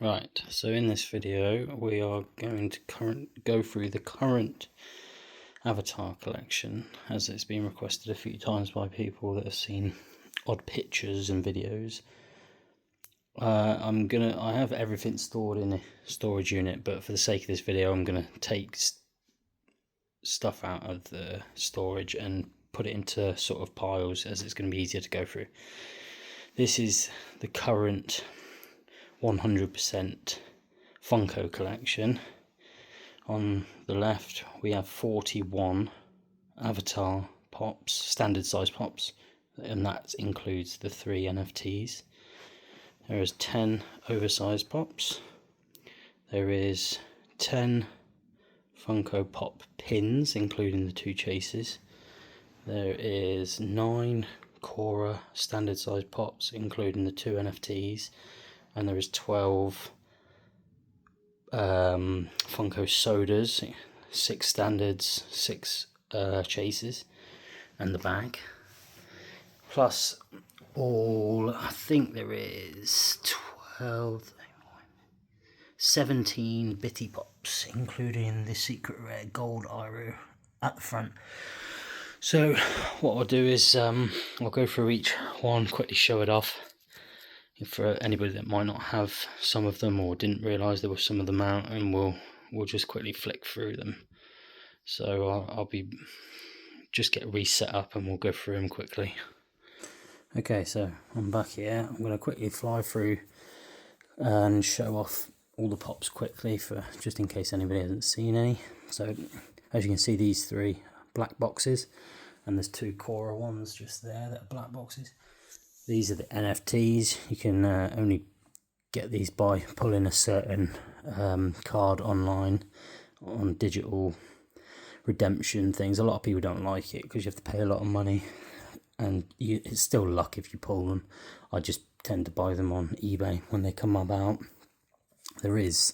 Right, so in this video we are going to go through the current Avatar collection, as it's been requested a few times by people that have seen odd pictures and videos. I have everything stored in a storage unit, but for the sake of this video I'm gonna take stuff out of the storage and put it into sort of piles, as it's going to be easier to go through. This is the current 100% funko collection. On the left we have 41 Avatar pops, standard size pops, and that includes the 3 NFTs. There is 10 oversized pops. There is 10 Funko Pop pins, including the 2 chases. There is 9 Korra standard size pops, including the 2 NFTs, and there is 12 Funko sodas, 6 standards, 6 chases, and the bag. Plus I think there is 17 bitty pops, including the secret rare gold Iru at the front. So what I'll do is I'll go through each one, quickly show it off. For anybody that might not have some of them or didn't realise there were some of them out, and we'll just quickly flick through them. So I'll be just get reset up and we'll go through them quickly. Okay, so I'm back here. I'm going to quickly fly through and show off all the pops quickly, for just in case anybody hasn't seen any. So as you can see, these 3 black boxes, and there's 2 Korra ones just there that are black boxes. These are the NFTs. You can only get these by pulling a certain card online on digital redemption things. A lot of people don't like it because you have to pay a lot of money, and it's still luck if you pull them. I just tend to buy them on eBay when they come about. There is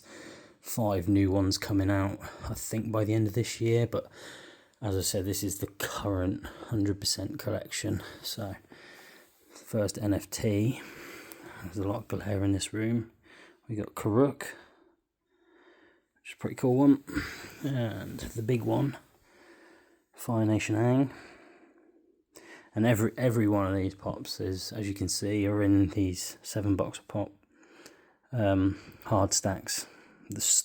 5 new ones coming out, I think, by the end of this year, but as I said, this is the current 100% collection. So first NFT, there's a lot of glare in this room. We got Karuk, which is a pretty cool one, and the big one, Fire Nation Aang. And every one of these pops is, as you can see, are in these 7-box pop hard stacks.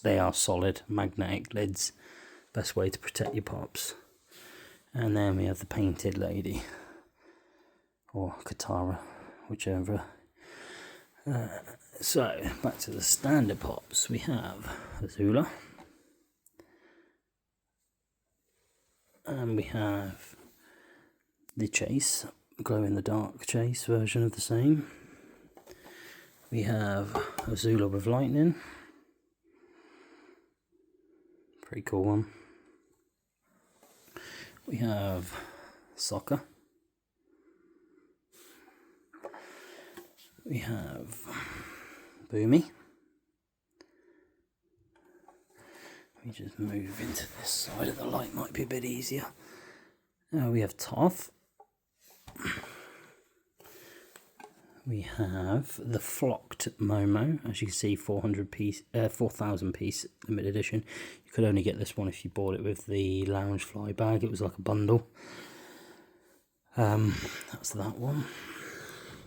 They are solid magnetic lids, best way to protect your pops. And then we have the painted lady, or Katara, whichever. So back to the standard pops, we have Azula, and we have the chase, glow in the dark chase version of the same. We have Azula with lightning, pretty cool one. We have Sokka. We have Boomy. Let me just move into this side of the light, might be a bit easier. We have Toph. We have the flocked Momo, as you can see, 4,000 piece limited edition. You could only get this one if you bought it with the lounge fly bag. It was like a bundle. That's that one.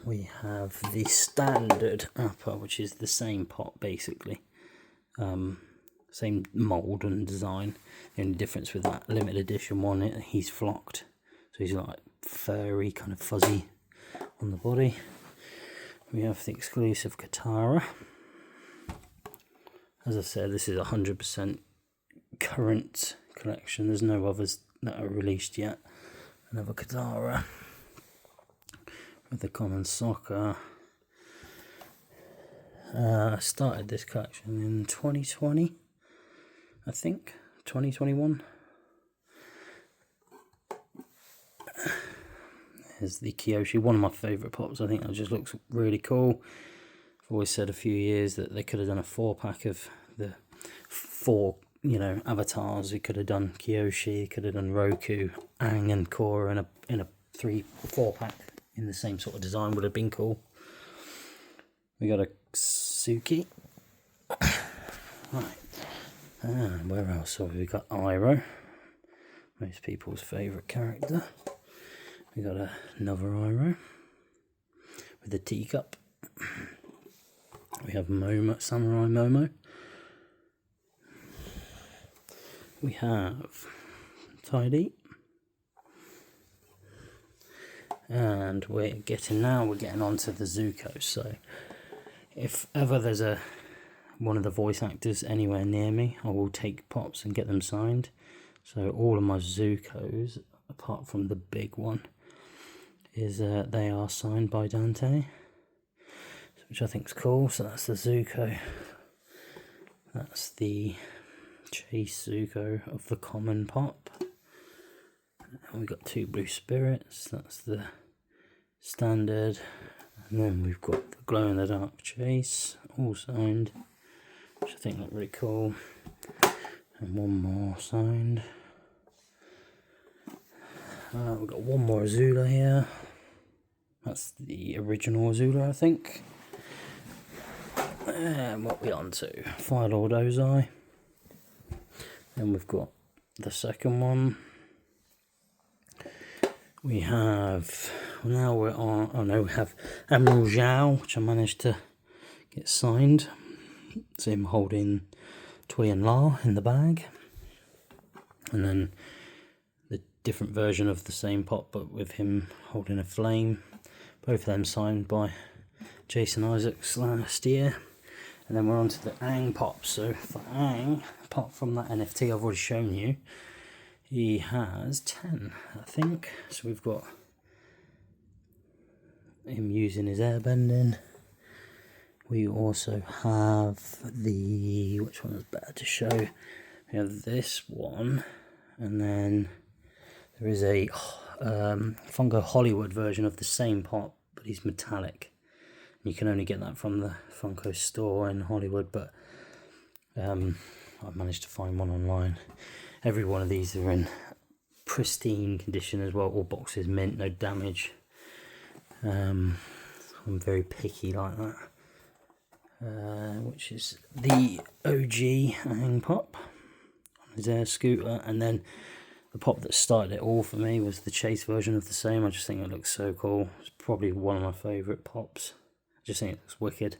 We have the standard Appa, which is the same pot basically, same mould and design. The only difference with that limited edition one, he's flocked, so he's like furry, kind of fuzzy on the body. We have the exclusive Katara. As I said, this is 100% current collection. There's no others that are released yet. Another Katara with the common Sokka. I started this collection in 2020, I think, 2021. Is the Kyoshi, one of my favourite pops. I think that just looks really cool. I've always said a few years that they could have done a 4-pack of the 4, avatars. We could have done Kyoshi, could have done Roku, Aang and Korra in a 3-4-pack in the same sort of design. Would have been cool. We got a Suki, Right, and where else have we got? Iroh, most people's favourite character. We got another Iroh with a teacup. We have Momo, Samurai Momo. We have Tidy. And we're getting on to the Zuko. So if ever there's one of the voice actors anywhere near me, I will take pops and get them signed. So all of my Zuko's, apart from the big one, is they are signed by Dante, which I think is cool. So that's the Zuko. That's the Chase Zuko of the common pop. And we've got 2 blue spirits. That's the standard. And then we've got the glow in the dark Chase, all signed, which I think look really cool. And 1 more signed. We've got 1 more Azula here. That's the original Azula, I think. And what we on to? Fire Lord Ozai. Then we've got the second one. We have, now we're on, oh no, we have Admiral Zhao, which I managed to get signed. It's him holding Tui and La in the bag. And then the different version of the same pop, but with him holding a flame. Both of them signed by Jason Isaacs last year. And then we're on to the Aang pop. So for Aang, apart from that NFT I've already shown you, he has 10, I think. So we've got him using his airbending. We also have the, which one is better to show? We have this one, and then there is a funko Hollywood version of the same pop, but he's metallic. You can only get that from the Funko store in Hollywood, but I've managed to find one online. Every one of these are in pristine condition as well, all boxes mint, no damage. I'm very picky like that. Which is the OG Aang pop on his air scooter, and then the pop that started it all for me was the Chase version of the same. I just think it looks so cool. It's probably one of my favourite pops. I just think it looks wicked.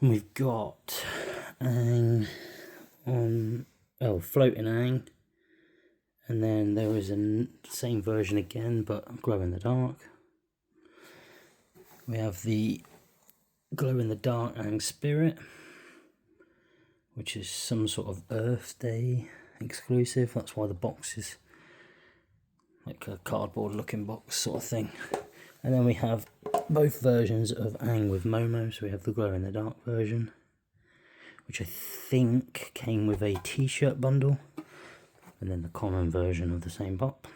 And we've got Aang on, floating Aang, and then there is a same version again, but glow in the dark. We have the glow in the dark Aang Spirit, which is some sort of Earth Day exclusive. That's why the box is like a cardboard looking box sort of thing. And then we have both versions of Aang with Momo. So we have the glow in the dark version, which I think came with a t-shirt bundle, and then the common version of the same pop.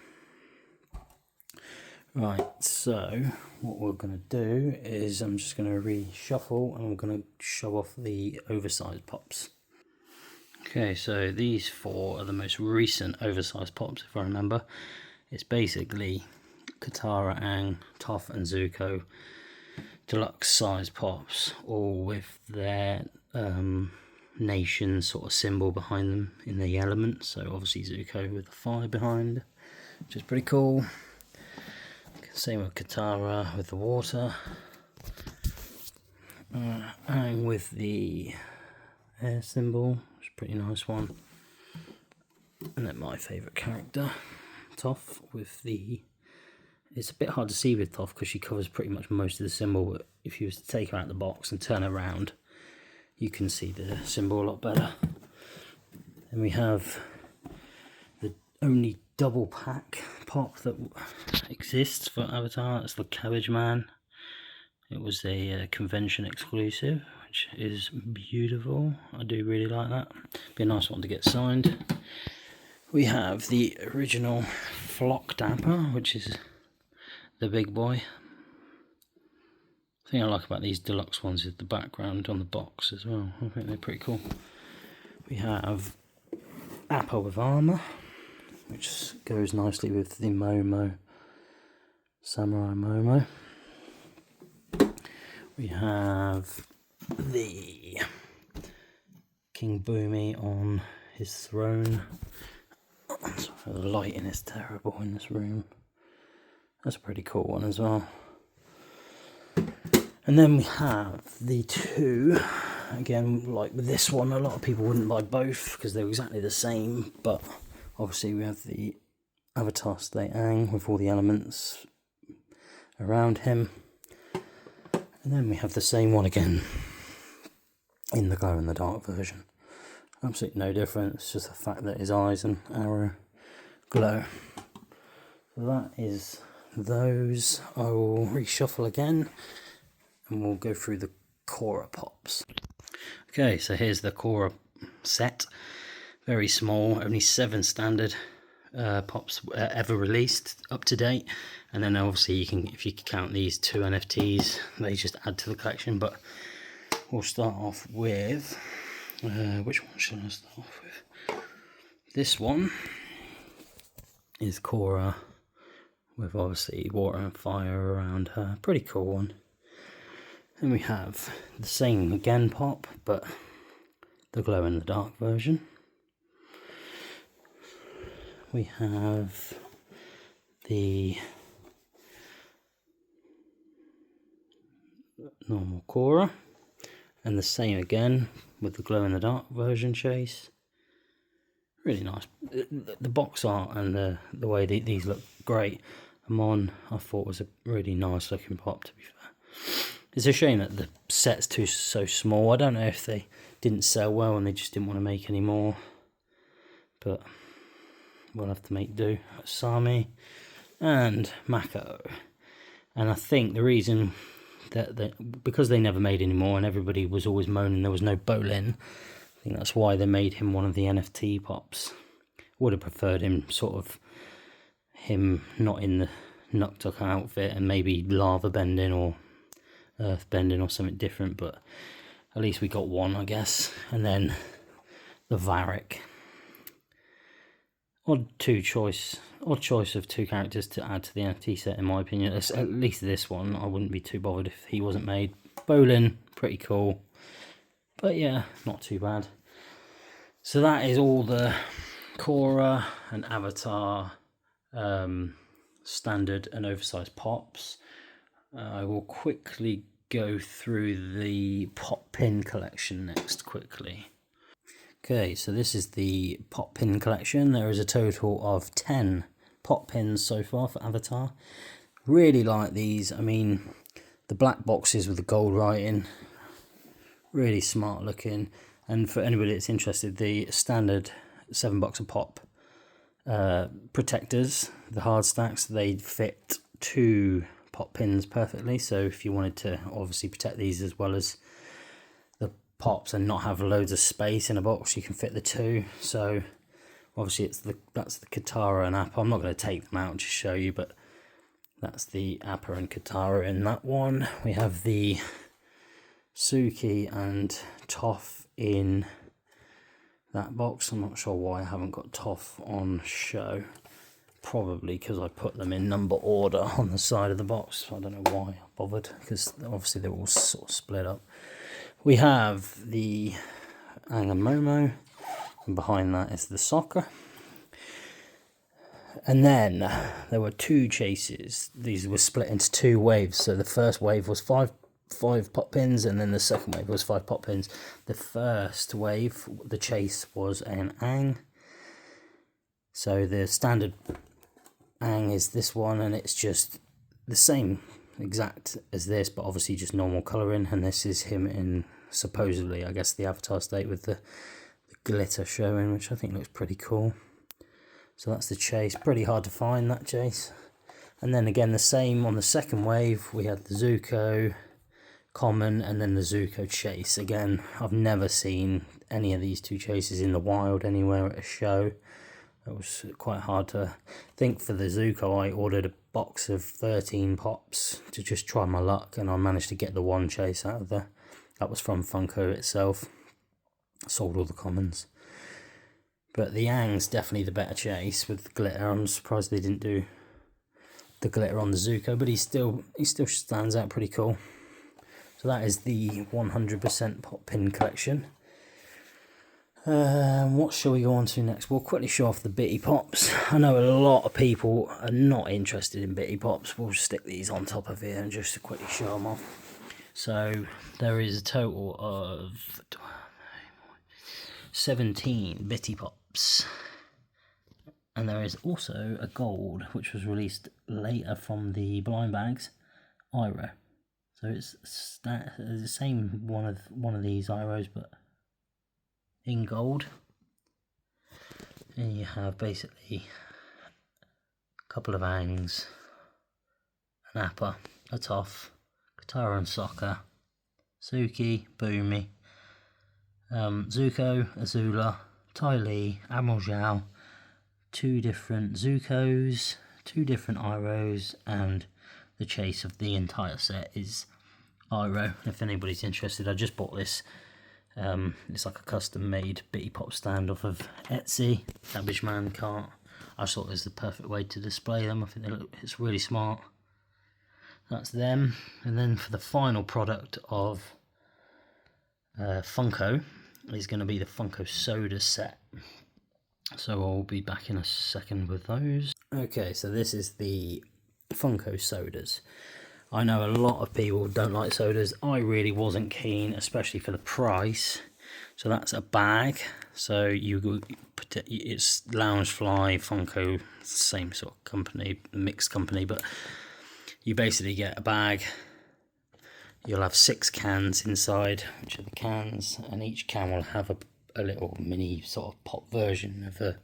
Right, so what we're going to do is I'm just going to reshuffle, and I'm going to show off the oversized pops. Okay, so these 4 are the most recent oversized pops, if I remember. It's basically Katara, Aang, Toph and Zuko deluxe size pops, all with their nation sort of symbol behind them in the elements. So obviously Zuko with the fire behind, which is pretty cool. Same with Katara with the water. Aang with the air symbol, which is a pretty nice one. And then my favourite character, Toph, with the, it's a bit hard to see with Toph because she covers pretty much most of the symbol, but if you was to take her out of the box and turn her around, you can see the symbol a lot better. And we have the only double pack pop that exists for Avatar. It's the Cabbage Man. It was a convention exclusive, which is beautiful. I do really like that. Be a nice one to get signed. We have the original Flock Dapper, which is the big boy. The thing I like about these deluxe ones is the background on the box as well. I think they're pretty cool. We have Appa with armour, which goes nicely with the Momo, Samurai Momo. We have the King Boomy on his throne. Sorry, the lighting is terrible in this room. That's a pretty cool one as well. And then we have the two, again, like with this one, a lot of people wouldn't buy both because they're exactly the same, but obviously we have the Avatar State Aang with all the elements around him. And then we have the same one again in the glow-in-the-dark version. Absolutely no difference, just the fact that his eyes and arrow glow. So that is those. I will reshuffle again and we'll go through the Korra pops. Okay, so here's the Korra set. Very small, only 7 standard pops ever released up to date. And then obviously you can, if you count these 2 NFTs, they just add to the collection. But we'll start off with, which one should I start off with? This one is Korra with obviously water and fire around her. Pretty cool one. Then we have the same again pop, but the glow in the dark version. We have the normal Korra, and the same again with the glow in the dark version chase. Really nice. The box art and the way these look great. Amon, I thought, was a really nice looking pop, to be fair. It's a shame that the set's so small. I don't know if they didn't sell well and they just didn't want to make any more, but we'll have to make do. Sami and Mako. And I think the reason that because they never made any more and everybody was always moaning there was no Bolin, I think that's why they made him one of the NFT pops. Would have preferred him not in the Nuktuk outfit and maybe lava bending or earth bending or something different, but at least we got one, I guess. And then the Varric. Odd choice of 2 characters to add to the NFT set, in my opinion. At least this one, I wouldn't be too bothered if he wasn't made. Bolin, pretty cool, but yeah, not too bad. So that is all the Korra and Avatar standard and oversized pops. I will quickly go through the pop pin collection next quickly. Okay, so this is the pop pin collection. There is a total of 10 pop pins so far for Avatar. Really like these. I mean, the black boxes with the gold writing, really smart looking. And for anybody that's interested, the standard $7 a pop protectors, the hard stacks, they fit 2 pop pins perfectly. So if you wanted to obviously protect these as well as the pops and not have loads of space in a box, you can fit the 2. So obviously that's the Katara and Appa. I'm not going to take them out to show you, but that's the Appa and Katara in that one. We have the Suki and Toph in that box. I'm not sure why I haven't got Toph on show. Probably because I put them in number order on the side of the box. I don't know why I bothered, because obviously they're all sort of split up. We have the Aang and Momo, and behind that is the Sokka. And then there were 2 chases. These were split into 2 waves. So the first wave was five pop pins, and then the second wave was 5 pop pins. The first wave, the chase, was an Aang. So the standard Aang is this one, and it's just the same exact as this, but obviously just normal colouring. And this is him in supposedly, I guess, the Avatar state with the glitter showing, which I think looks pretty cool. So that's the chase. Pretty hard to find, that chase. And then again, the same on the second wave. We had the Zuko common and then the Zuko chase. Again, I've never seen any of these 2 chases in the wild anywhere at a show. It was quite hard to think. For the Zuko, I ordered a box of 13 pops to just try my luck, and I managed to get the 1 chase out of there. That was from Funko itself. Sold all the commons. But the Aang's definitely the better chase with the glitter. I'm surprised they didn't do the glitter on the Zuko, but he still stands out pretty cool. So that is the 100% pop pin collection. What shall we go on to next? We'll quickly show off the Bitty Pops. I know a lot of people are not interested in Bitty Pops. We'll stick these on top of here and just to quickly show them off. So there is a total of 17 Bitty Pops. And there is also a gold, which was released later from the blind bags, Iro. So it's the same one of these Iros, but in gold. And you have basically a couple of Angs, an Appa, a Toph, Katara and Sokka, Suki, Boomy, Zuko, Azula, Ty Lee, Admiral Zhao, 2 different Zukos, 2 different Iros, and the chase of the entire set is Iro. If anybody's interested, I just bought this. It's like a custom made Bitty Pop stand off of Etsy. Cabbage Man can't. I just thought it was the perfect way to display them. I think it's really smart. That's them. And then for the final product of Funko is going to be the Funko Soda set. So I'll be back in a second with those. Okay, so this is the Funko Sodas. I know a lot of people don't like sodas. I really wasn't keen, especially for the price. So that's a bag. So it's Loungefly, Funko, same sort of company, mixed company, but you basically get a bag. You'll have 6 cans inside, which are the cans, and each can will have a little mini sort of pop version of a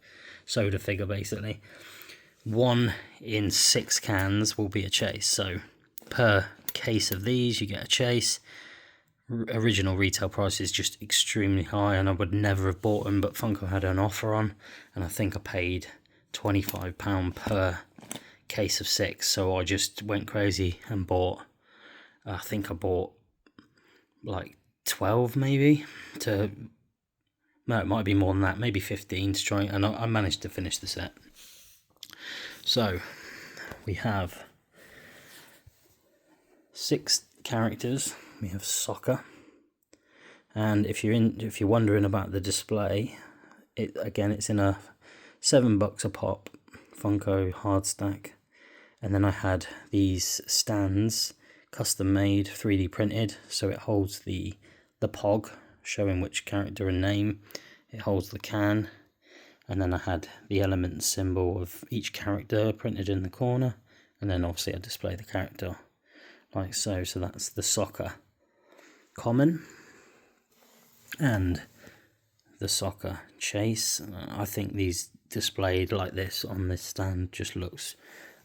soda figure, basically. 1 in 6 cans will be a chase. So per case of these you get a chase. Original retail price is just extremely high, and I would never have bought them, but Funko had an offer on, and I think I paid £25 per case of 6. So I just went crazy and bought, I think I bought like 12 maybe, no, it might be more than that, maybe 15 to try, and I managed to finish the set. So we have 6 characters. We have Sokka, and if you're wondering about the display, it's in a $7 a pop Funko hard stack, and then I had these stands custom made, 3D printed, so it holds the pog showing which character and name. It holds the can, and then I had the element symbol of each character printed in the corner, and then obviously I display the character like so. So that's the Sokka common and the Sokka chase. I think these displayed like this on this stand just looks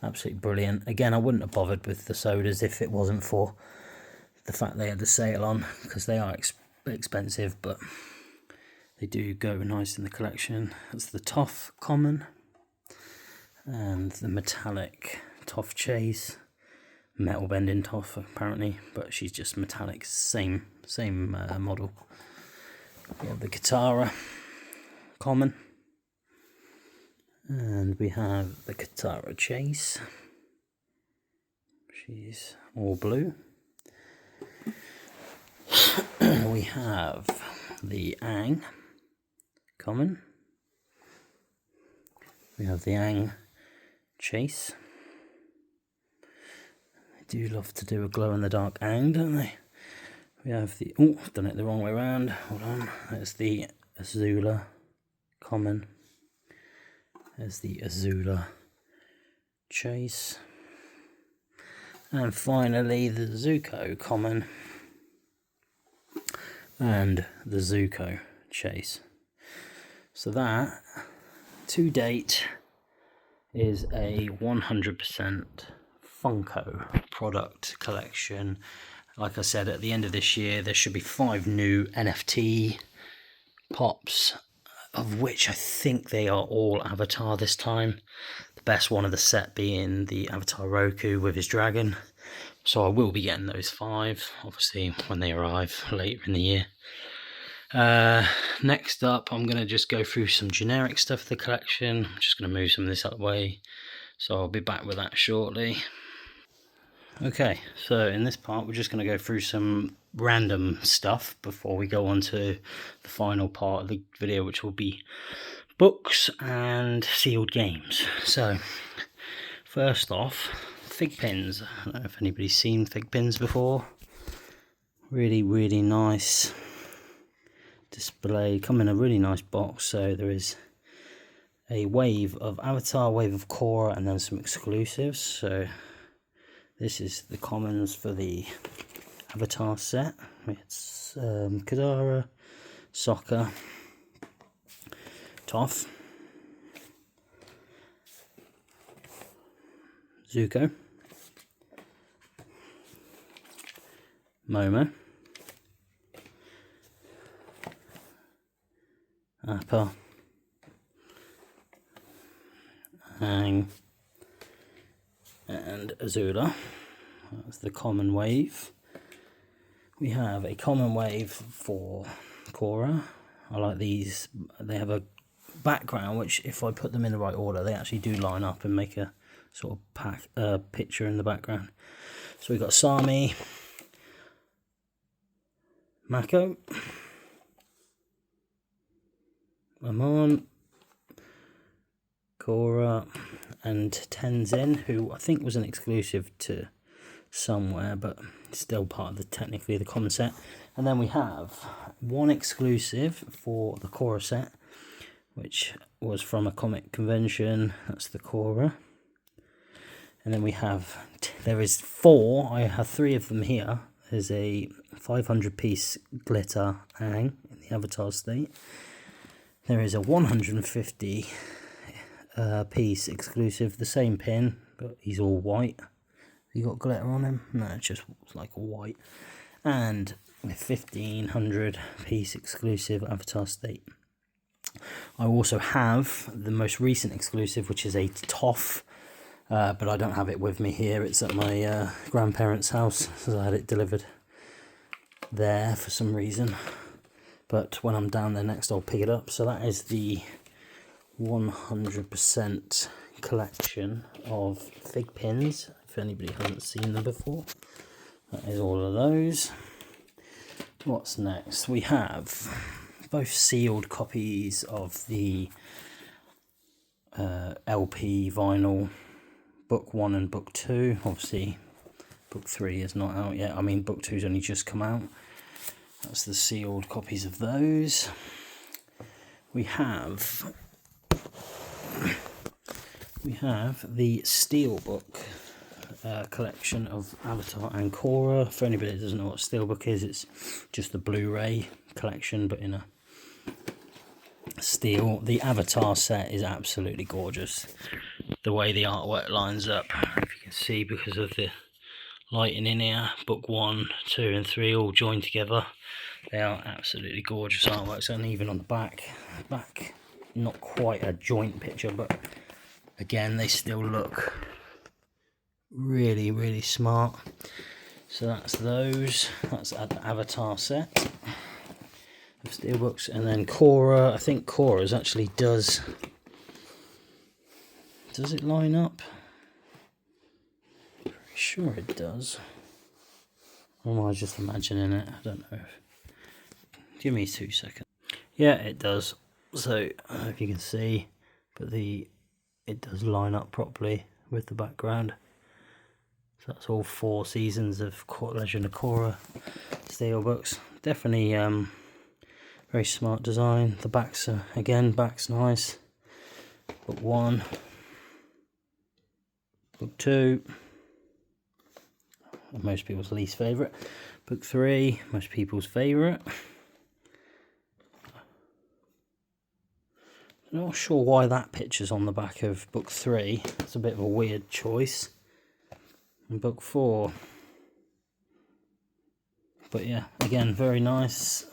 absolutely brilliant. Again, I wouldn't have bothered with the sodas if it wasn't for the fact they had the sale on, because they are expensive, but they do go nice in the collection. That's the Toph common and the metallic Toph chase. Metal bending Toph apparently, but she's just metallic, same model. We have the Katara common, and we have the Katara chase. She's all blue. We have the Aang common. We have the Aang chase. Do love to do a glow-in-the-dark Aang, don't they? We have the... oh, I've done it the wrong way around. Hold on. There's the Azula common. There's the Azula chase. And finally, the Zuko common. And the Zuko chase. So that, to date, is a 100% Funko product collection. Like I said, at the end of this year there should be 5 new NFT pops, of which I think they are all Avatar this time. The best one of the set being the Avatar Roku with his dragon. So I will be getting those 5, obviously when they arrive later in the year. Next up, I'm going to just go through some generic stuff for the collection. I'm just going to move some of this out of the way, so I'll be back with that shortly. Okay, so in this part we're just going to go through some random stuff before we go on to the final part of the video, which will be books and sealed games. So first off, fig pins. I don't know if anybody's seen fig pins before. Really nice display. Come in a really nice box. So there is a wave of Avatar, wave of Korra, and then some exclusives. So this is the commons for the Avatar set. It's Kadara, Sokka, Toph, Zuko, Momo, Appa, Aang, and Azula. That's the common wave. We have a common wave for Korra. I like these. They have a background which, if I put them in the right order, they actually do line up and make a sort of picture in the background. So we've got Sami, Mako, Amon, Korra, and Tenzin, who I think was an exclusive to somewhere, but still part of technically the common set. And then we have one exclusive for the Korra set, which was from a comic convention. That's the Korra. And then we have, there is 4, I have 3 of them here. There's a 500 piece glitter Aang in the Avatar state. There is a 150 piece exclusive, the same pin, but he's all white. He got glitter on him? No, it's just like white. And a 1500 piece exclusive Avatar state. I also have the most recent exclusive, which is a Toph, but I don't have it with me here. It's at my grandparents' house, so I had it delivered there for some reason. But when I'm down there next, I'll pick it up. So that is the 100% collection of fig pins, if anybody hasn't seen them before. That is all of those. What's next? We have both sealed copies of the LP vinyl, book 1 and book 2. Obviously book 3 is not out yet. I mean, book 2's only just come out. That's the sealed copies of those. We have the Steelbook collection of Avatar and Korra. For anybody that doesn't know what Steelbook is, it's just the Blu-ray collection, but in a steel. The Avatar set is absolutely gorgeous. The way the artwork lines up, if you can see, because of the lighting in here, book 1, 2 and 3 all joined together. They are absolutely gorgeous artworks, and even on the back, not quite a joint picture, but again, they still look really smart. So that's those. That's the Avatar set of Steelbooks. And then Korra, I think Korra's actually does it line up? Pretty sure it does. Or am I just imagining it? I don't know. Give me 2 seconds. Yeah, it does. So I don't know if you can see, but it does line up properly with the background. So that's all 4 seasons of Legend of Korra Steelbooks. Definitely very smart design. The back's back's nice. Book 1, book 2, most people's least favourite. Book 3, most people's favourite. I'm not sure why that picture's on the back of book 3. It's a bit of a weird choice. And book 4. But yeah, again, very nice.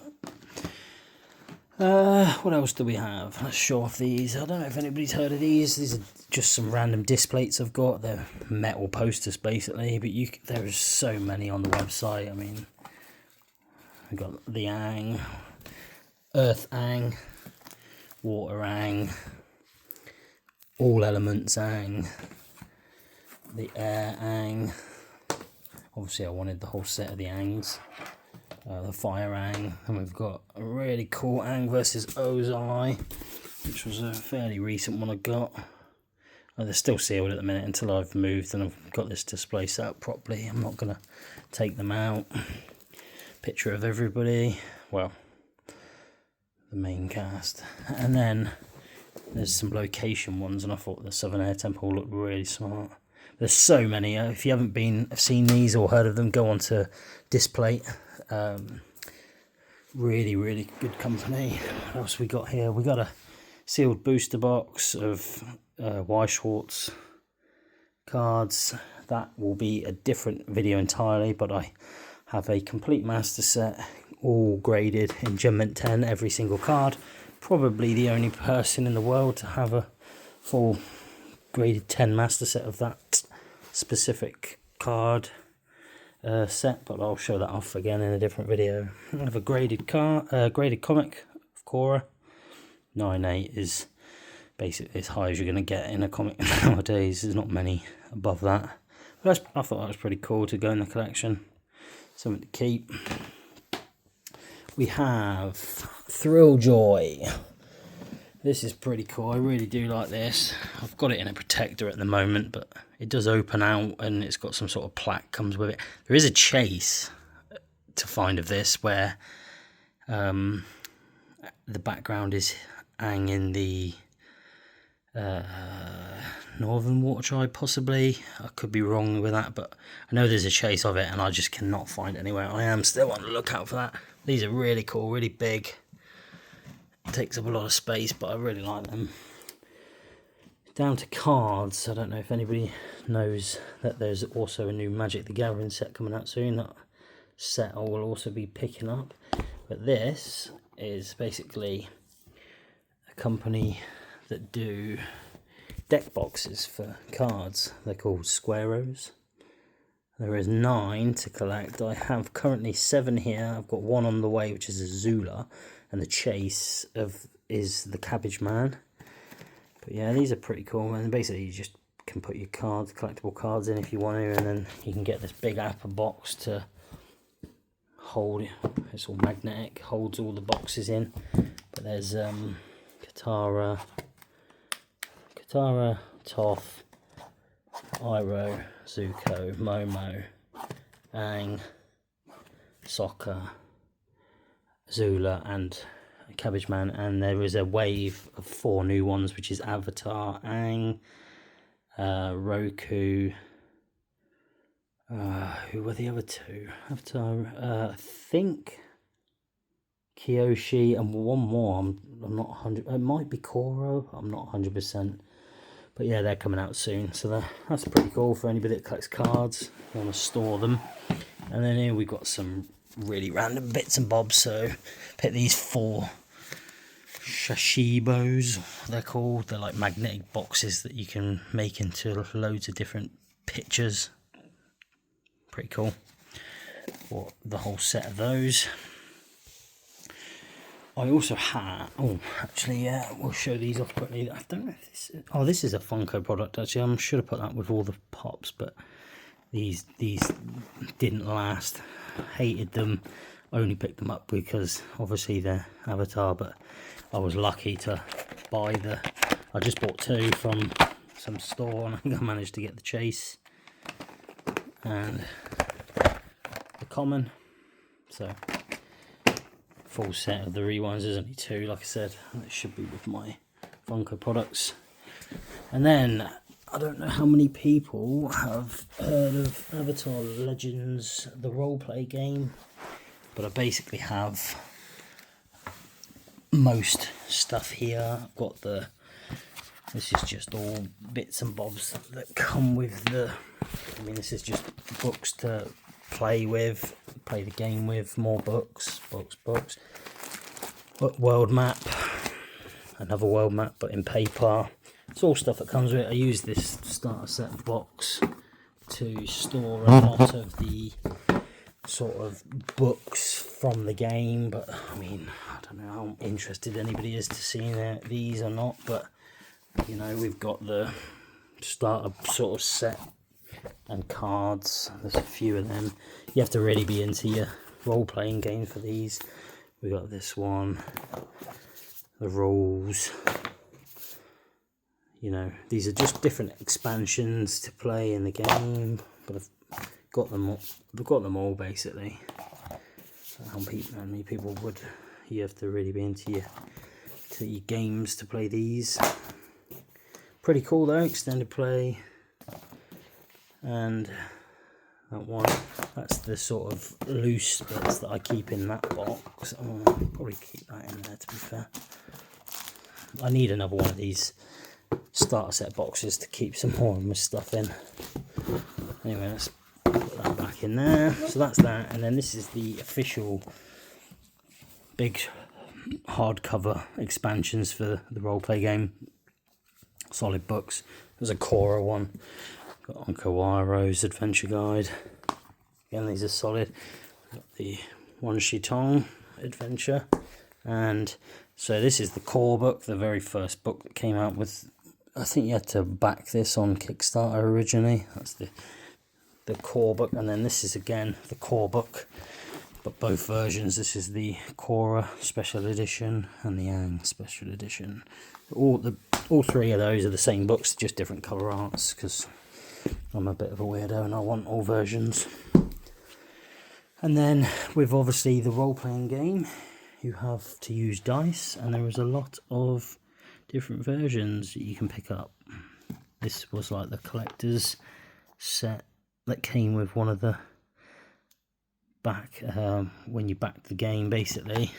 What else do we have? Let's show off these. I don't know if anybody's heard of these. These are just some random disc plates I've got. They're metal posters basically, but there's so many on the website. I mean, we've got the Aang, Earth Aang, Water Aang, All Elements Aang, the Air Aang. Obviously I wanted the whole set of the Aangs. the Fire Ang, and we've got a really cool Ang versus Ozai, which was a fairly recent one I got. They're still sealed at the minute until I've moved and I've got this display set up properly. I'm not going to take them out. Picture of everybody, well, the main cast. And then there's some location ones, and I thought the Southern Air Temple looked really smart. There's so many. If you haven't seen these or heard of them, go on to Display. Really, really good company. What else we got here? We got a sealed booster box of Y Schwartz cards. That will be a different video entirely, but I have a complete master set, all graded in Gem Mint 10, every single card. Probably the only person in the world to have a full graded 10 master set of that specific card set, but I'll show that off again in a different video. I have a graded comic of Korra. 9.8 is basically as high as you're going to get in a comic nowadays. There's not many above that. But I thought that was pretty cool to go in the collection. Something to keep. We have Thrill Joy. This is pretty cool. I really do like this. I've got it in a protector at the moment, but it does open out and it's got some sort of plaque comes with it. There is a chase to find of this where the background is Aang in the Northern Water Tribe, possibly. I could be wrong with that, but I know there's a chase of it and I just cannot find it anywhere. I am still on the lookout for that. These are really cool, really big. It takes up a lot of space, but I really like them. Down to cards. I don't know if anybody knows that there's also a new Magic the Gathering set coming out soon. That set I will also be picking up. But this is basically a company that do deck boxes for cards. They're called Squareos. There is 9 to collect. I have currently 7 here. I've got 1 on the way, which is a Zula, and the chase is the Cabbage Man. But yeah, these are pretty cool, and basically you just can put your cards, collectible cards in if you want to, and then you can get this big upper box to hold it. It's all magnetic, holds all the boxes in. But there's Katara, Toph, Iroh, Zuko, Momo, Aang, Sokka, Zula, and Cabbage Man. And there is a wave of 4 new ones, which is Avatar, Aang, Roku. Who were the other 2? Avatar, I think Kyoshi, and one more. I'm not 100. It might be Korra. I'm not 100%. But yeah, they're coming out soon, so that's pretty cool for anybody that collects cards, want to store them. And then here we've got some really random bits and bobs. So pick these 4 Shashibos, they're called. They're like magnetic boxes that you can make into loads of different pictures. Pretty cool. Bought the whole set of those. I also have, we'll show these off quickly. I don't know if this is, this is a Funko product actually. I should have put that with all the pops, but these didn't last. Hated them. Only picked them up because obviously they're Avatar, but I was lucky to buy I just bought 2 from some store, and I think I managed to get the chase and the common. So full set of the rewinds. There's only 2, like I said, and it should be with my Funko products. And then I don't know how many people have heard of Avatar Legends, the roleplay game, but I basically have most stuff here. I've got this is just all bits and bobs that come with this is just books to play the game with, more books. World map, another world map, but in paper. It's all stuff that comes with it. I use this starter set box to store a lot of the sort of books from the game, but I mean, I don't know how interested anybody is to seeing these or not, but you know, we've got the starter sort of set and cards. There's a few of them. You have to really be into your role-playing games for these. We got this one, the rules. You know, these are just different expansions to play in the game, but I've got them all. I've got them all basically. How many people would you have to really be into your games to play these? Pretty cool though, extended play. And that one, that's the sort of loose bits that I keep in that box. I'll probably keep that in there, to be fair. I need another one of these starter set boxes to keep some more of my stuff in. Anyway, let's put that back in there. So that's that, and then this is the official big hardcover expansions for the roleplay game. Solid books. There's a Korra one. Got Onkawaro's Adventure Guide. Again, these are solid. Got the One Shitong Adventure. And so this is the core book, the very first book that came out with. I think you had to back this on Kickstarter originally. That's the core book, and then this is again the core book, but both versions. This is the Korra Special Edition and the Aang Special Edition. All three of those are the same books, just different cover arts, because I'm a bit of a weirdo and I want all versions. And then with obviously the role-playing game, you have to use dice, and there is a lot of different versions that you can pick up. This was like the collector's set that came with one of the back when you back the game basically.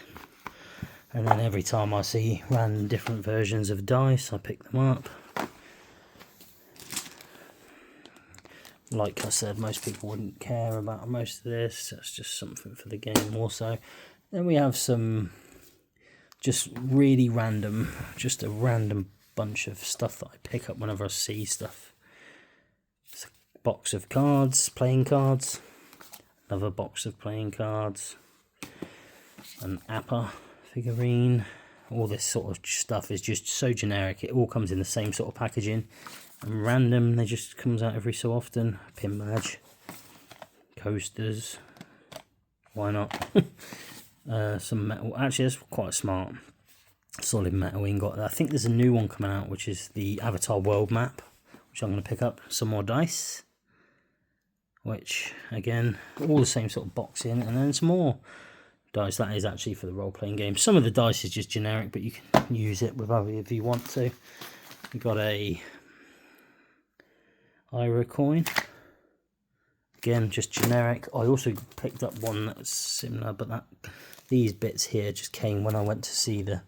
And then every time I see random different versions of dice, I pick them up. Like I said, most people wouldn't care about most of this. That's just something for the game also. Then we have some just really random, just a random bunch of stuff that I pick up whenever I see stuff. It's a box of cards, playing cards. Another box of playing cards. An Appa figurine. All this sort of stuff is just so generic. It all comes in the same sort of packaging. And random, they just comes out every so often. Pin badge. Coasters. Why not? Some metal. Actually, that's quite smart. Solid metal ingot. I think there's a new one coming out, which is the Avatar world map, which I'm going to pick up. Some more dice, which again, all the same sort of boxing, and then some more dice. That is actually for the role-playing game. Some of the dice is just generic, but you can use it with other if you want to. We got a Iro coin. Again, just generic. I also picked up one that's similar, but these bits here just came when I went to see the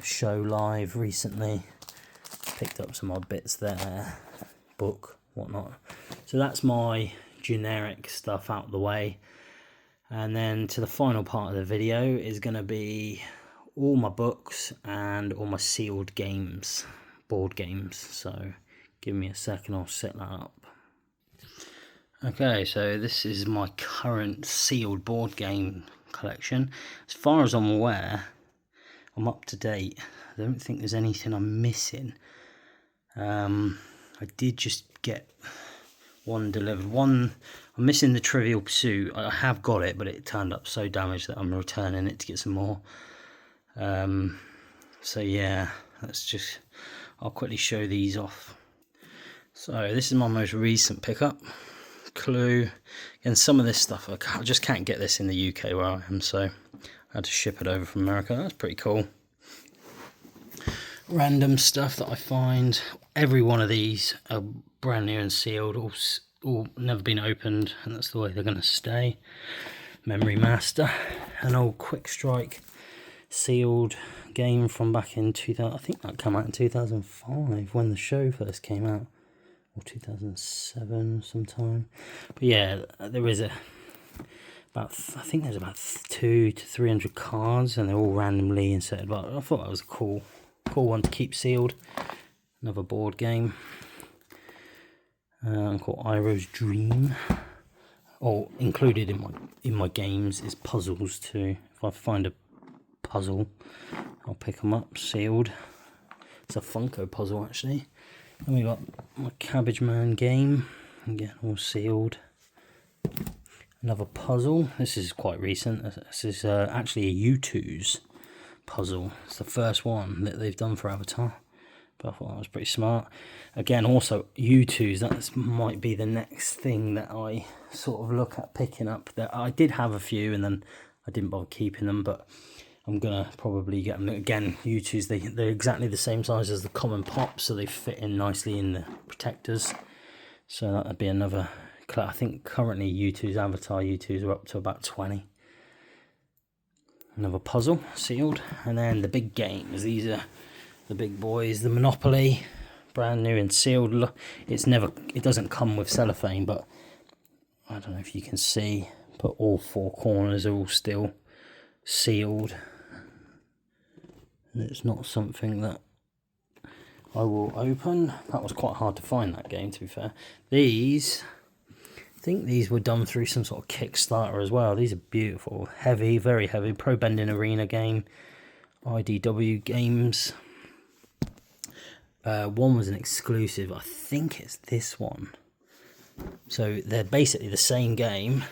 show live recently. Picked up some odd bits there, book, whatnot. So that's my generic stuff out of the way. And then to the final part of the video is going to be all my books and all my sealed games, board games. So give me a second, I'll set that up. Okay, so this is my current sealed board game collection. As far as I'm aware, I'm up to date. I don't think there's anything I'm missing. I did just get one delivered. One, I'm missing the Trivial Pursuit. I have got it, but it turned up so damaged that I'm returning it to get some more. So yeah, I'll quickly show these off. So this is my most recent pickup. Clue. And some of this stuff, I just can't get this in the UK where I am, so I had to ship it over from America. That's pretty cool. Random stuff that I find. Every one of these are brand new and sealed, all never been opened, and that's the way they're going to stay. Memory Master, an old Quick Strike sealed game from back in 2000. I think that came out in 2005 when the show first came out. 2007 sometime. But yeah, there is I think there's about 200 to 300 cards, and they're all randomly inserted. But I thought that was a cool one to keep sealed. Another board game called Iro's Dream. Oh, included in my games is puzzles too. If I find a puzzle, I'll pick them up sealed. It's a Funko puzzle actually. And we got my Cabbage Man game, again all sealed. Another puzzle. This is quite recent. This is actually a U2's puzzle. It's the first one that they've done for Avatar. But I thought that was pretty smart. Again, also U2's, that might be the next thing that I sort of look at picking up. That I did have a few and then I didn't bother keeping them, but I'm gonna probably get them. Again, U2's, they're exactly the same size as the common pops, so they fit in nicely in the protectors. So that would be another. I think currently U2's Avatar U2's are up to about 20. Another puzzle, sealed. And then the big games. These are the big boys. The Monopoly, brand new and sealed. It doesn't come with cellophane, but I don't know if you can see, but all four corners are all still sealed. And it's not something that I will open. That was quite hard to find, that game, to be fair. I think these were done through some sort of Kickstarter as well. These are beautiful, heavy, very heavy. Pro Bending Arena game, IDW games. One was an exclusive. I think it's this one. So they're basically the same game,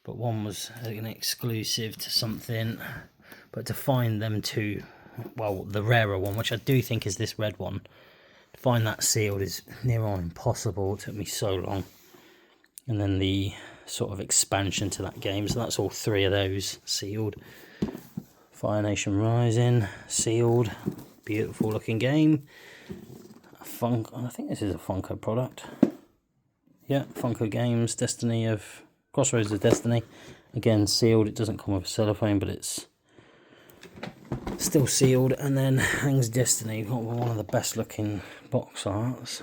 but one was an exclusive to something. But to find them two, well, the rarer one, which I do think is this red one, to find that sealed is near on impossible. It took me so long. And then the sort of expansion to that game, so that's all three of those sealed. Fire Nation Rising, sealed, beautiful looking game. I think this is a Funko product. Yeah, Funko Games, Destiny of Crossroads of Destiny. Again, sealed. It doesn't come with a cellophane, but it's still sealed. And then Hang's Destiny, one of the best looking box arts.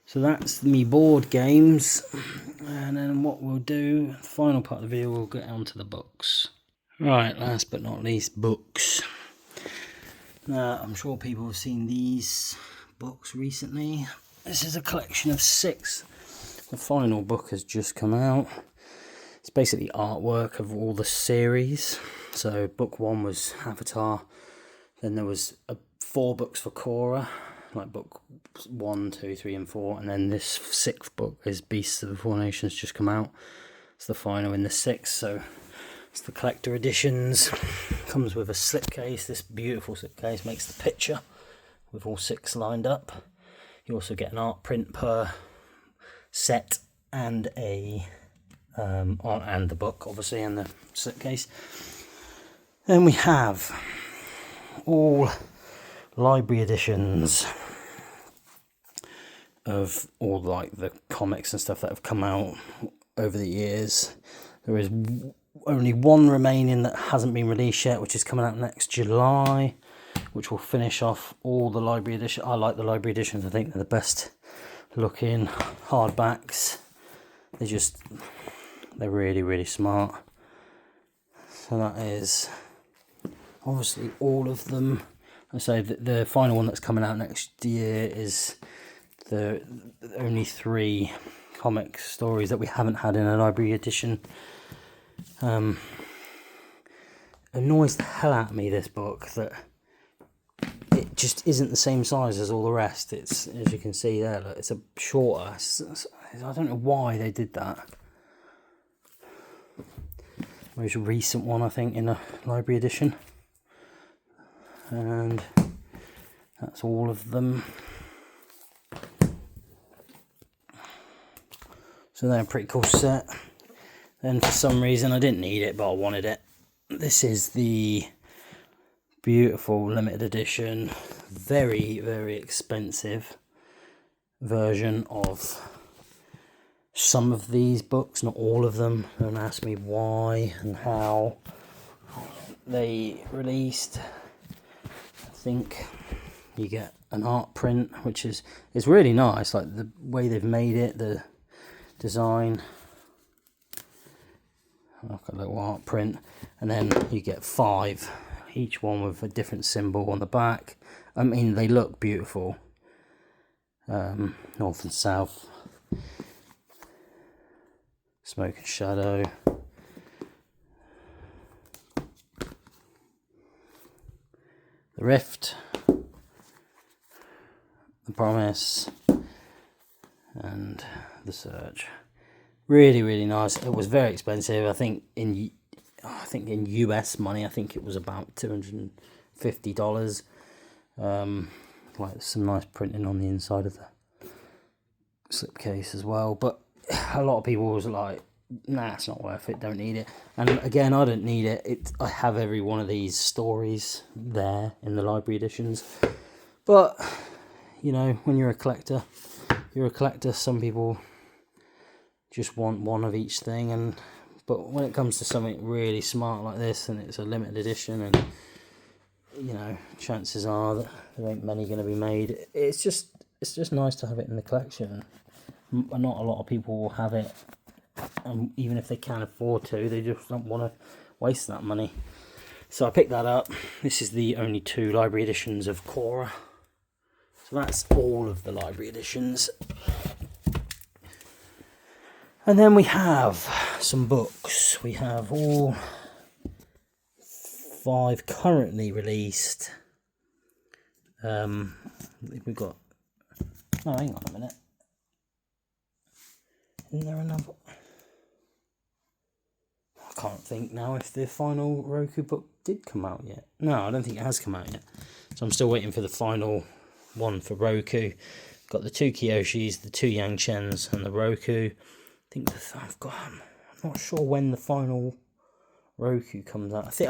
So that's me board games, and then what we'll do, the final part of the video, we'll get onto the books. Right, last but not least, books. Now, I'm sure people have seen these books recently. This is a collection of 6. The final book has just come out. It's basically artwork of all the series. So book 1 was Avatar, then there was 4 books for Korra, like book 1, 2, 3 and 4, and then this 6th book is Beasts of the Four Nations, just come out. It's the final in the 6th, so it's the collector editions. Comes with a slipcase. This beautiful slipcase makes the picture with all 6 lined up. You also get an art print per set and and the book, obviously, and the slipcase. Then we have all library editions of all like the comics and stuff that have come out over the years. There is only one remaining that hasn't been released yet, which is coming out next July, which will finish off all the library editions. I like the library editions. I think they're the best looking hardbacks. They're really, really smart. So that is obviously all of them. I say the final one that's coming out next year is the only 3 comic stories that we haven't had in a library edition. Annoys the hell out of me, this book, that it just isn't the same size as all the rest. It's, as you can see there, look, it's a shorter. I don't know why they did that. Most recent one, I think, in a library edition. And that's all of them. So they're a pretty cool set. Then for some reason I didn't need it, but I wanted it. This is the beautiful limited edition, very, very expensive version of some of these books, not all of them. Don't ask me why and how they released. I think you get an art print, which is really nice, like the way they've made it, the design. I've got a little art print, and then you get 5, each one with a different symbol on the back. I mean, they look beautiful. North and south, smoke and shadow. The Rift, the Promise, and the Search. Really nice. It was very expensive. I think in US money, I think it was about $250. Like some nice printing on the inside of the slipcase as well. But a lot of people was like, nah, it's not worth it, don't need it. And again, I don't need it. I have every one of these stories there in the library editions. But, you know, when you're a collector, some people just want one of each thing. But when it comes to something really smart like this, and it's a limited edition, and, you know, chances are that there ain't many going to be made, it's just nice to have it in the collection. Not a lot of people will have it. And even if they can afford to, they just don't want to waste that money. So I picked that up. This is the only 2 library editions of Korra. So that's all of the library editions. And then we have some books. We have all 5 currently released. We've got... Oh, hang on a minute. Isn't there another... I can't think now if the final Roku book did come out yet. No, I don't think it has come out yet. So I'm still waiting for the final one for Roku. Got the 2 Kiyoshis, the 2 Yang Chens, and the Roku. I think I'm not sure when the final Roku comes out. I think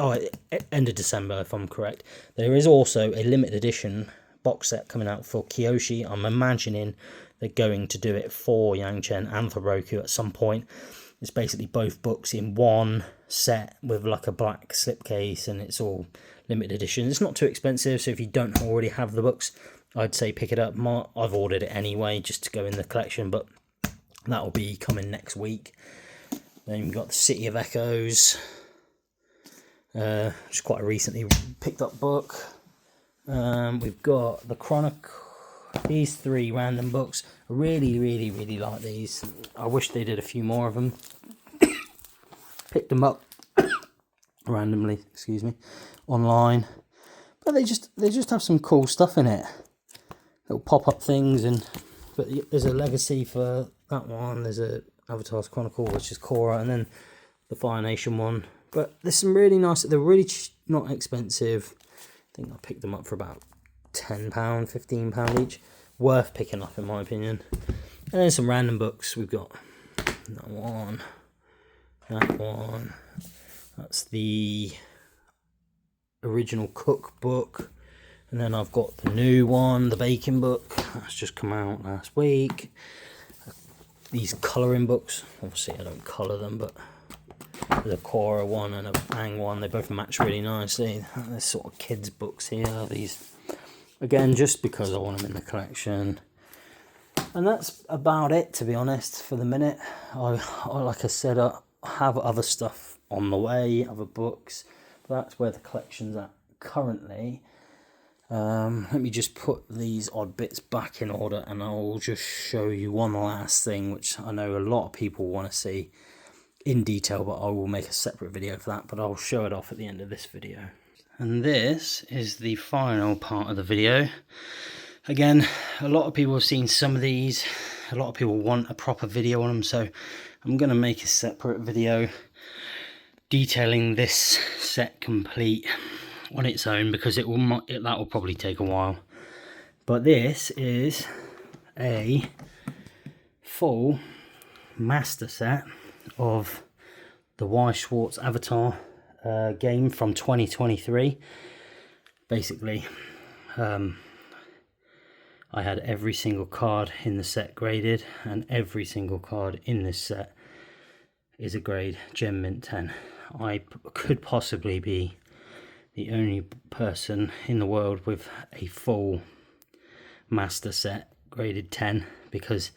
end of December if I'm correct. There is also a limited edition box set coming out for Kiyoshi. I'm imagining they're going to do it for Yang Chen and for Roku at some point. It's basically both books in one set with like a black slipcase, and it's all limited edition. It's not too expensive, so if you don't already have the books, I'd say pick it up. I've ordered it anyway just to go in the collection, but that'll be coming next week. Then you've got the City of Echoes, which is quite a recently picked up book. We've got the Chronicle. These 3 random books. I really like these. I wish they did a few more of them. Picked them up randomly, excuse me, online. But they just have some cool stuff in it. Little pop-up things, but there's a legacy for that one. There's a Avatar's Chronicle, which is Korra, and then the Fire Nation one. But there's some really nice. They're really not expensive. I think I picked them up for about £10, £15 each. Worth picking up in my opinion. And then some random books. We've got that one. That's the original cookbook. And then I've got the new one, the baking book. That's just come out last week. These colouring books. Obviously I don't colour them, but there's a Korra one and a Aang one. They both match really nicely. There's sort of kids books here. These, again, just because I want them in the collection. And that's about it, to be honest, for the minute. Like I said, I have other stuff on the way, other books. But that's where the collection's at currently. Let me just put these odd bits back in order, and I'll just show you one last thing, which I know a lot of people want to see in detail, but I will make a separate video for that, but I'll show it off at the end of this video. And this is the final part of the video. Again, a lot of people have seen some of these. A lot of people want a proper video on them, so I'm going to make a separate video detailing this set complete on its own, because that will probably take a while. But this is a full master set of the Y. Schwartz Avatar game from 2023. Basically, I had every single card in the set graded, and every single card in this set is a grade Gem Mint 10. I could possibly be the only person in the world with a full master set graded 10, because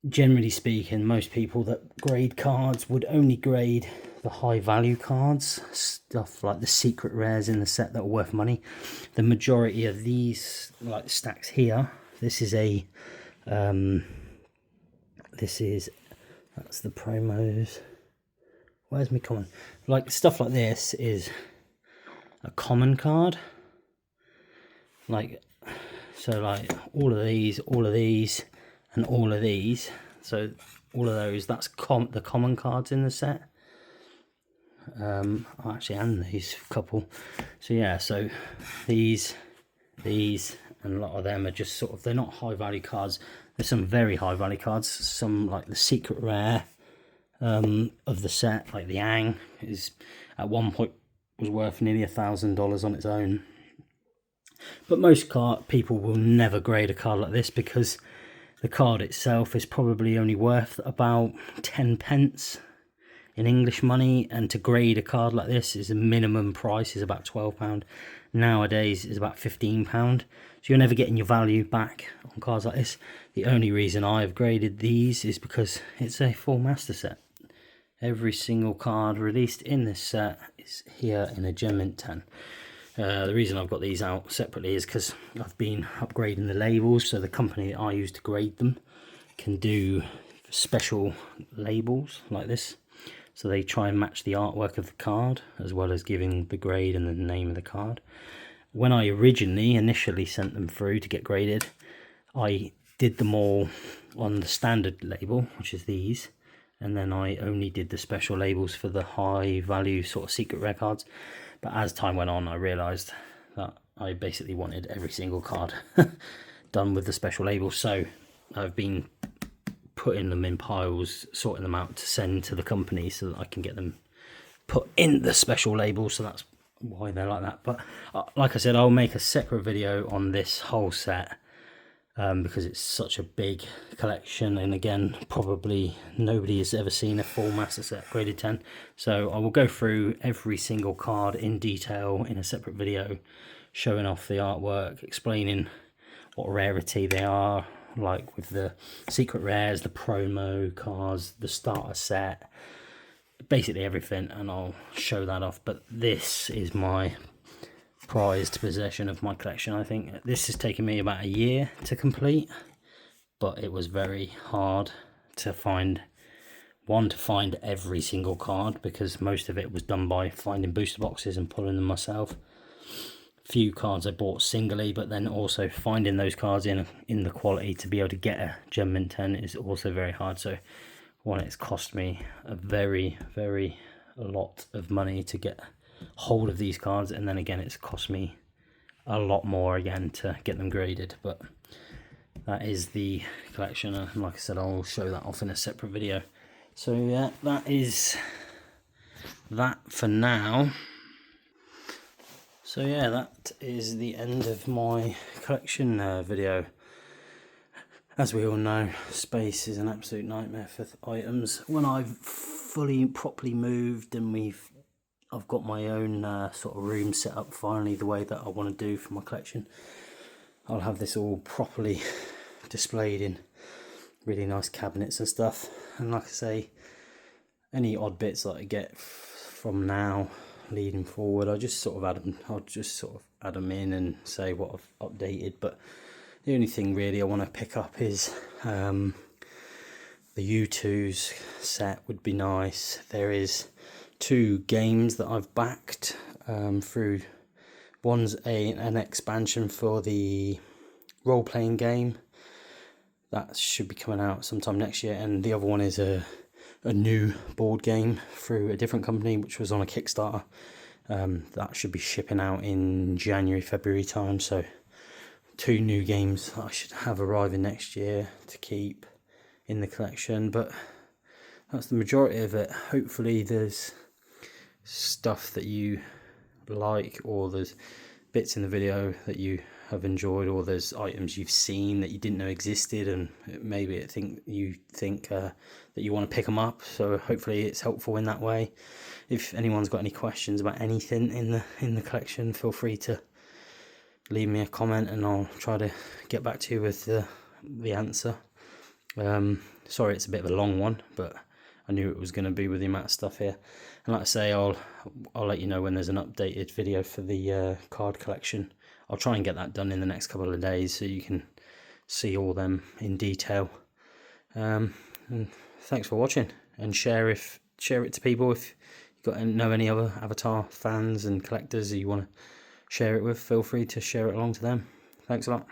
generally speaking, most people that grade cards would only grade the high value cards, stuff like the secret rares in the set that are worth money. The majority of these, like stacks here, that's the promos. Where's my common? Like stuff like this is a common card. Like, so like all of these, and all of these. So all of those. That's the common cards in the set. Actually, and these couple. So yeah, so these, and a lot of them are just sort of, they're not high value cards. There's some very high value cards. Some like the secret rare of the set, like the Aang, is at one point was worth nearly $1,000 on its own. But most people will never grade a card like this, because the card itself is probably only worth about 10 pence in English money, and to grade a card like this is the minimum price is about £12. Nowadays is about £15, so you're never getting your value back on cards like this. The only reason I've graded these is because it's a full master set. Every single card released in this set is here in a Gem Mint 10. The reason I've got these out separately is because I've been upgrading the labels, so the company that I use to grade them can do special labels like this. So they try and match the artwork of the card, as well as giving the grade and the name of the card. When I initially sent them through to get graded, I did them all on the standard label, which is these, and then I only did the special labels for the high value sort of secret rare cards. But as time went on, I realised that I basically wanted every single card done with the special labels. So I've been putting them in piles, sorting them out to send to the company so that I can get them put in the special labels. So that's why they're like that. But like I said, I'll make a separate video on this whole set, because it's such a big collection, and again, probably nobody has ever seen a full master set graded 10. So I will go through every single card in detail in a separate video, showing off the artwork, explaining what rarity they are, like with the secret rares, the promo cards, the starter set, basically everything, and I'll show that off. But this is my prized possession of my collection. I think this has taken me about a year to complete, but it was very hard to find every single card, because most of it was done by finding booster boxes and pulling them myself. Few cards I bought singly, but then also finding those cards in the quality to be able to get a Gem Mint 10 is also very hard. So one, it's cost me a very lot of money to get hold of these cards, and then again it's cost me a lot more again to get them graded. But that is the collection, and like I said, I'll show that off in a separate video. So yeah, that is that for now. So yeah, that is the end of my collection video. As we all know, space is an absolute nightmare for items. When I've properly moved and I've got my own sort of room set up finally the way that I want to do for my collection, I'll have this all properly displayed in really nice cabinets and stuff. And like I say, any odd bits that I get from now leading forward, I'll just sort of add them in and say what I've updated. But the only thing really I want to pick up is the U2's set would be nice. There is 2 games that I've backed through. One's an expansion for the role-playing game that should be coming out sometime next year, and the other one is a new board game through a different company which was on a Kickstarter. That should be shipping out in January, February time. So 2 new games that I should have arriving next year to keep in the collection. But that's the majority of it. Hopefully there's stuff that you like, or there's bits in the video that you have enjoyed, or there's items you've seen that you didn't know existed, and maybe you think that you want to pick them up. So hopefully it's helpful in that way. If anyone's got any questions about anything in the collection, feel free to leave me a comment and I'll try to get back to you with the answer. Sorry it's a bit of a long one, but I knew it was going to be with the amount of stuff here. And like I say, I'll let you know when there's an updated video for the card collection. I'll try and get that done in the next couple of days so you can see all them in detail. And thanks for watching, and share it to people if you know any other Avatar fans and collectors that you want to share it with. Feel free to share it along to them. Thanks a lot.